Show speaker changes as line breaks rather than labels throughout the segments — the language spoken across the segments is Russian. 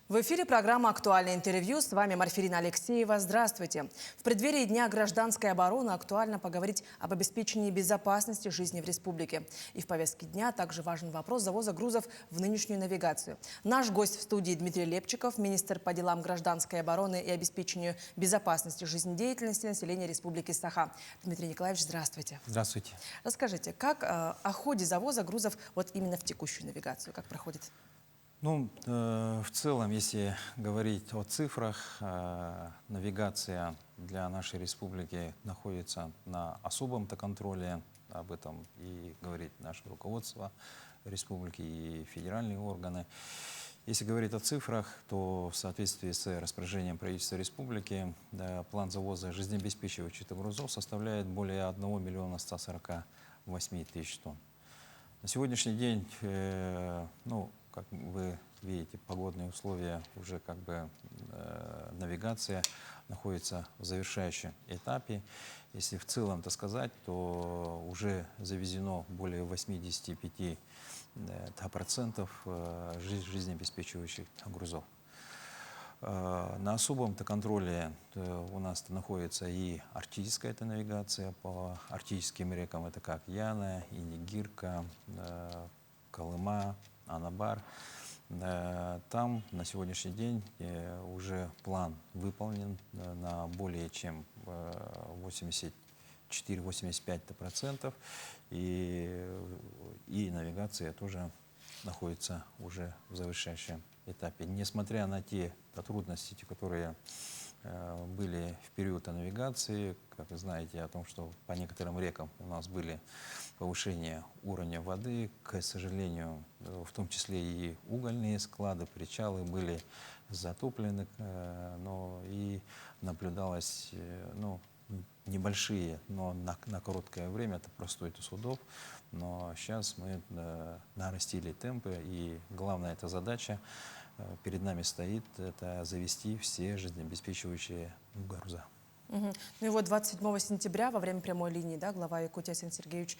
В эфире программа «Актуальное интервью». С вами Марфирина Алексеева. Здравствуйте. В преддверии Дня гражданской обороны актуально поговорить об обеспечении безопасности жизни в республике. И в повестке дня также важен вопрос завоза грузов в нынешнюю навигацию. Наш гость в студии Дмитрий Лепчиков, министр по делам гражданской обороны и обеспечению безопасности жизнедеятельности населения Республики Саха. Дмитрий Николаевич, здравствуйте.
Здравствуйте.
Расскажите, как о ходе завоза грузов вот именно в текущую навигацию, как проходит?
Ну, в целом, если говорить о цифрах, навигация для нашей республики находится на особом-то контроле. Об этом и говорит наше руководство республики и федеральные органы. Если говорить о цифрах, то в соответствии с распоряжением правительства республики план завоза жизнеобеспечивающих грузов составляет более 1 миллиона 148 тысяч тонн. На сегодняшний день, как вы видите, погодные условия, уже навигация находится в завершающем этапе. Если в целом-то сказать, то уже завезено более 85% жизнеобеспечивающих грузов. На особом-то контроле у нас находится и арктическая навигация по арктическим рекам, это как Яна, Инигирка, Колыма, Анабар. Там на сегодняшний день уже план выполнен на более чем 84-85%, и навигация тоже находится уже в завершающем этапе. Несмотря на те трудности, которые были в период навигации, как вы знаете, о том, что по некоторым рекам у нас были повышения уровня воды, к сожалению, в том числе и угольные склады, причалы были затоплены, но и наблюдалось небольшие, но на короткое время, это простой судов. Но сейчас мы нарастили темпы, и главная эта задача перед нами стоит, это завести все жизнеобеспечивающие груза.
Ну и вот 27 сентября во время прямой линии глава Якутии Арсений Сергеевич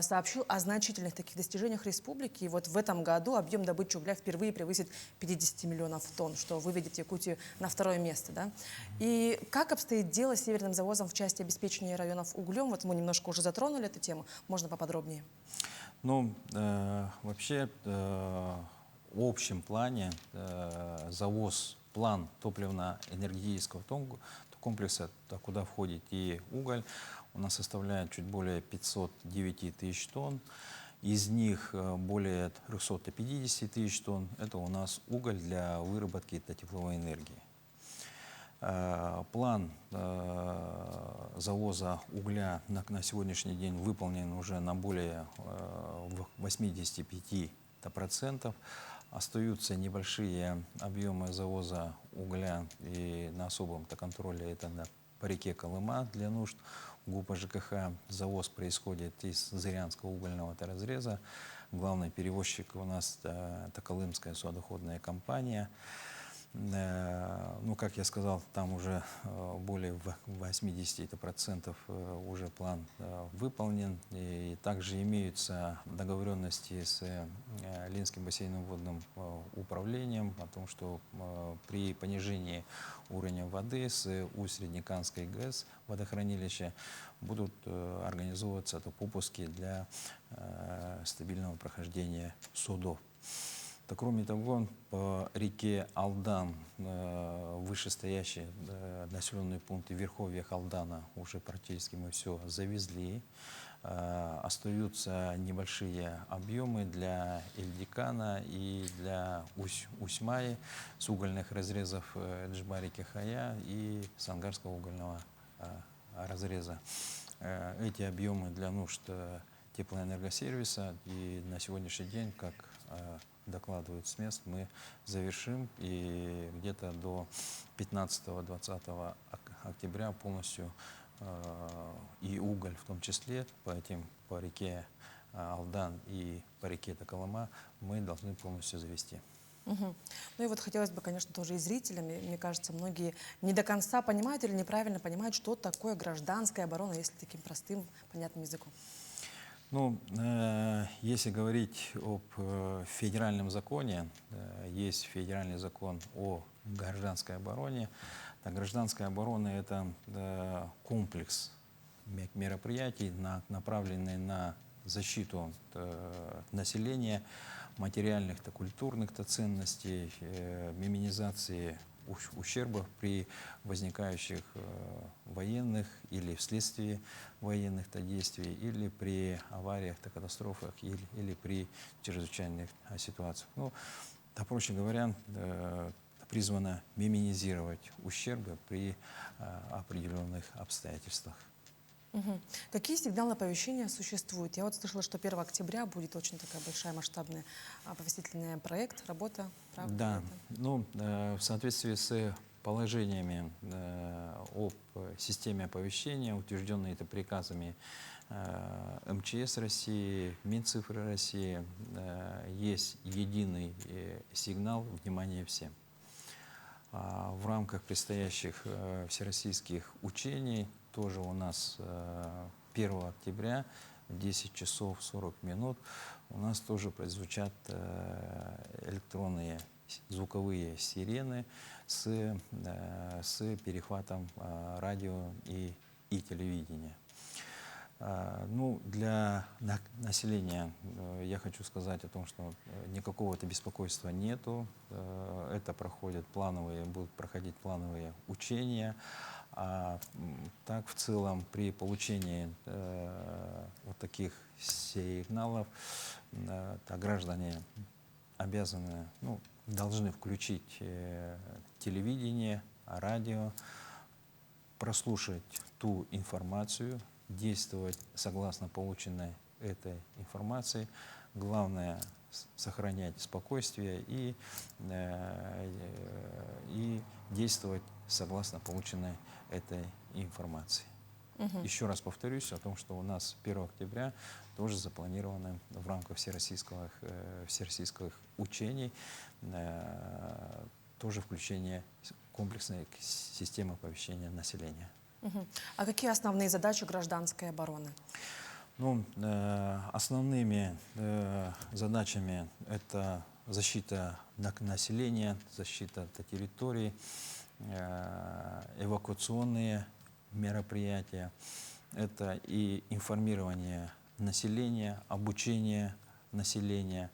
сообщил о значительных таких достижениях республики. И вот в этом году объем добычи угля впервые превысит 50 миллионов тонн, что выведет Якутию на второе место. Да? И как обстоит дело с северным завозом в части обеспечения районов углем? Вот мы немножко уже затронули эту тему. Можно поподробнее?
Вообще, в общем плане план топливно-энергетического комплекса, куда входит и уголь, у нас составляет чуть более 509 тысяч тонн. Из них более 350 тысяч тонн – это у нас уголь для выработки тепловой энергии. План завоза угля на сегодняшний день выполнен уже на более 85%. Остаются небольшие объемы завоза угля и на особом-то контроле, это по реке Колыма для нужд ГУПа ЖКХ. Завоз происходит из Зырянского угольного разреза. Главный перевозчик у нас это Колымская судоходная компания. Как я сказал, там уже более 80% уже план выполнен. И также имеются договоренности с Ленинским бассейновым водным управлением о том, что при понижении уровня воды с Усть-Среднеканской ГЭС водохранилища будут организовываться попуски для стабильного прохождения судов. Кроме того, по реке Алдан, вышестоящие населенные пункты верховья Алдана, уже практически мы все завезли. Остаются небольшие объемы для Эльдикана и для Усьмаи с угольных разрезов Джбари-Кехая и Сангарского угольного разреза. Эти объемы для нужд теплоэнергосервиса, и на сегодняшний день, как докладывают с мест, мы завершим, и где-то до 15-20 октября полностью и уголь в том числе по реке Алдан и по реке Колыма мы должны полностью завести.
Ну и вот хотелось бы, конечно, тоже и зрителям, мне кажется, многие не до конца понимают или неправильно понимают, что такое гражданская оборона, если таким простым, понятным языком.
Ну, если говорить об федеральном законе, есть федеральный закон о гражданской обороне. Так, гражданская оборона — это комплекс мероприятий, направленный на защиту населения, материальных-то, культурных-то ценностей, минимизации ущербов при возникающих военных или вследствие военных-то действий, или при авариях-то, катастрофах, или при чрезвычайных ситуациях. Ну, да, проще говоря, призвано минимизировать ущербы при определенных обстоятельствах.
Мгм. Какие сигналы оповещения существуют? Я вот слышала, что 1 октября будет очень такая большая масштабная оповестительный проект, работа. Правда ли
Да,
это?
ну, в соответствии с положениями об системе оповещения, утвержденные это приказами МЧС России, Минцифры России, есть единый сигнал «Внимание всем». В рамках предстоящих всероссийских учений тоже у нас 1 октября в 10 часов 40 минут у нас тоже прозвучат электронные звуковые сирены с перехватом радио и телевидения. Ну, для населения я хочу сказать о том, что никакого-то беспокойства нету. Это будут проходить плановые учения. Так, в целом, при получении вот таких сигналов граждане обязаны, ну, должны включить телевидение, радио, прослушать ту информацию, действовать согласно полученной этой информации. Главное — сохранять спокойствие и действовать согласно полученной этой информации.
Мгм.
Еще раз повторюсь о том, что у нас 1 октября тоже запланировано в рамках всероссийских учений тоже включение комплексной системы оповещения населения.
Мгм. А какие основные задачи гражданской обороны?
Ну, основными задачами это защита населения, защита территорий, эвакуационные мероприятия. Это и информирование населения, обучение населения,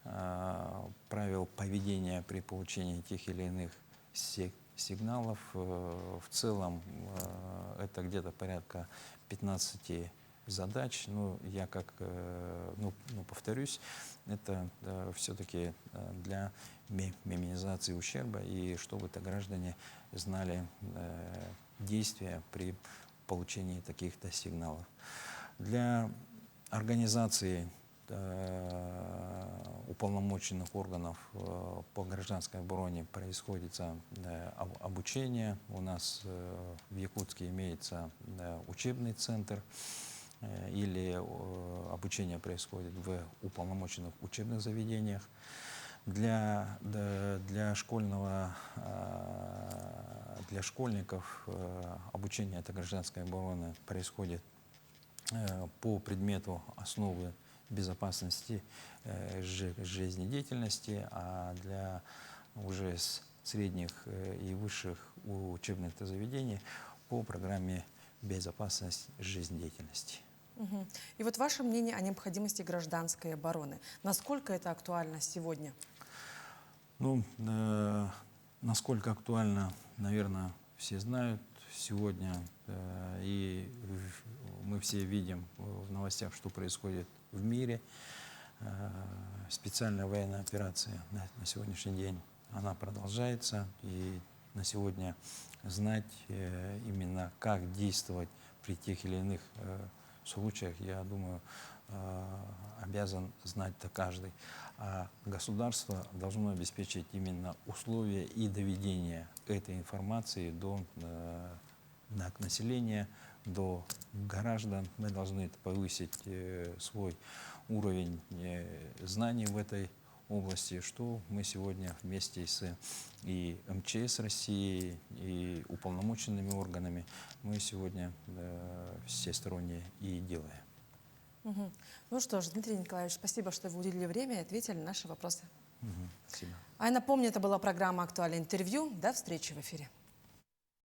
правил поведения при получении тех или иных сигналов. В целом это где-то порядка 15 задач. Ну, я повторюсь, это все-таки для минимизации ущерба и чтобы-то граждане знали действия при получении таких-то сигналов. Для организации уполномоченных органов по гражданской обороне происходит обучение. У нас в Якутске имеется учебный центр, или обучение происходит в уполномоченных учебных заведениях. Для школьников обучение этой гражданской обороны происходит по предмету основы безопасности жизнедеятельности, а для уже средних и высших учебных заведений по программе безопасность жизнедеятельности.
Мгм. И вот ваше мнение о необходимости гражданской обороны. Насколько это актуально сегодня?
Ну, насколько актуально, наверное, все знают сегодня. И мы все видим в новостях, что происходит в мире. Специальная военная операция на сегодняшний день, она продолжается. И на сегодня знать именно, как действовать при тех или иных случаях, я думаю, обязан знать-то каждый. А государство должно обеспечить именно условия и доведение этой информации до населения, до граждан. Мы должны повысить свой уровень знаний в этой области, что мы сегодня вместе с и МЧС России, и уполномоченными органами мы сегодня всесторонне и делаем.
Мгм. Ну что ж, Дмитрий Николаевич, спасибо, что вы уделили время и ответили на наши вопросы.
Мгм. Спасибо.
А я напомню, это была программа «Актуальное интервью». До встречи в эфире.